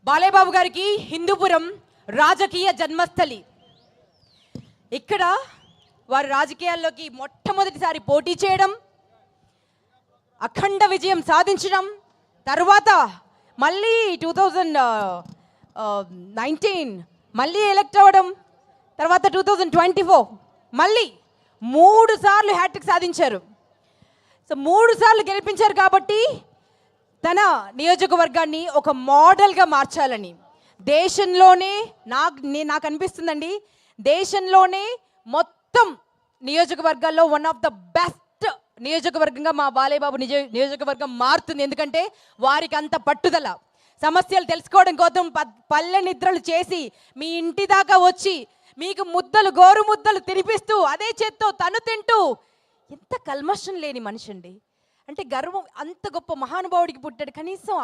బాలయ్య బాబు గారికి హిందూపురం రాజకీయ జన్మస్థలి. ఇక్కడ వారు రాజకీయాల్లోకి మొట్టమొదటిసారి పోటీ చేయడం, అఖండ విజయం సాధించడం, తర్వాత మళ్ళీ 2019 మళ్ళీ ఎలక్ట్ అవ్వడం, తర్వాత 2024 మళ్ళీ 3 సార్లు హ్యాట్రిక్ సాధించారు. సో 3 సార్లు గెలిపించారు కాబట్టి తన నియోజకవర్గాన్ని ఒక మోడల్గా మార్చాలని దేశంలోనే నాకు అనిపిస్తుందండి, దేశంలోనే మొత్తం నియోజకవర్గాల్లో వన్ ఆఫ్ ద బెస్ట్ నియోజకవర్గంగా మా బాలయ్య బాబు నియోజకవర్గం మారుతుంది. ఎందుకంటే వారికి అంత పట్టుదల, సమస్యలు తెలుసుకోవడం కోసం పల్లె నిద్రలు చేసి మీ ఇంటి దాకా వచ్చి మీకు ముద్దలు గోరు ముద్దలు తినిపిస్తూ అదే చేత్తో తను తింటూ ఎంత కల్మషం లేని మనిషి అండి. అంటే గర్వం, అంత గొప్ప మహానుభావుడికి పుట్టాడు, కనీసం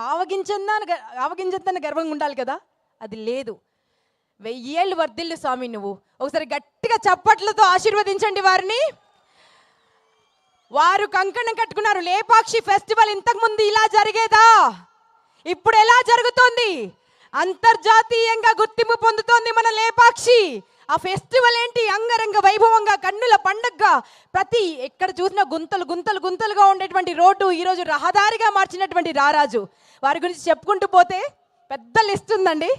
ఆవగించందన్న గర్వంగా ఉండాలి కదా, అది లేదు. 1000 ఏళ్ళు వర్ధిల్లు స్వామి నువ్వు. ఒకసారి గట్టిగా చప్పట్లతో ఆశీర్వదించండి వారిని. వారు కంకణం కట్టుకున్నారు. లేపాక్షి ఫెస్టివల్ ఇంతకుముందు ఇలా జరిగేదా? ఇప్పుడు ఎలా జరుగుతోంది? అంతర్జాతీయంగా గుర్తింపు పొందుతోంది మన లేపాక్షి. ఆ ఫెస్టివల్ ఏంటి? అంగరంగ వైభవంగా, కన్నుల పండుగగా, ప్రతి ఎక్కడ చూసినా గుంతలు గుంతలు గుంతలుగా ఉండేటువంటి రోడ్డు ఈరోజు రహదారిగా మార్చినటువంటి రారాజు. వారి గురించి చెప్పుకుంటూ పోతే పెద్ద లిస్ట్ ఉందండి.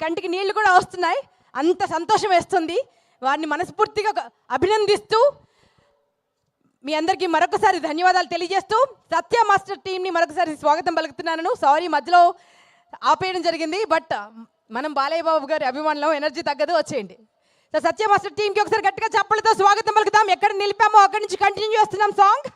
కంటికి నీళ్లు కూడా వస్తున్నాయి, అంత సంతోషం వేస్తుంది. వారిని మనస్ఫూర్తిగా అభినందిస్తూ మీ అందరికీ మరొకసారి ధన్యవాదాలు తెలియజేస్తూ సత్య మాస్టర్ టీంని మరొకసారి స్వాగతం పలుకుతున్నాను. సారీ మధ్యలో ఆపేయడం జరిగింది, బట్ మనం బాలయ్య బాబు గారి అభిమానులం, ఎనర్జీ తగ్గదు, వచ్చేయండి. సో సత్య మాస్టర్ టీంకి ఒకసారి గట్టిగా చప్పలతో స్వాగతం పలుకుతాం. ఎక్కడ నిలిపామో అక్కడి నుంచి కంటిన్యూ చేస్తున్నాం సాంగ్.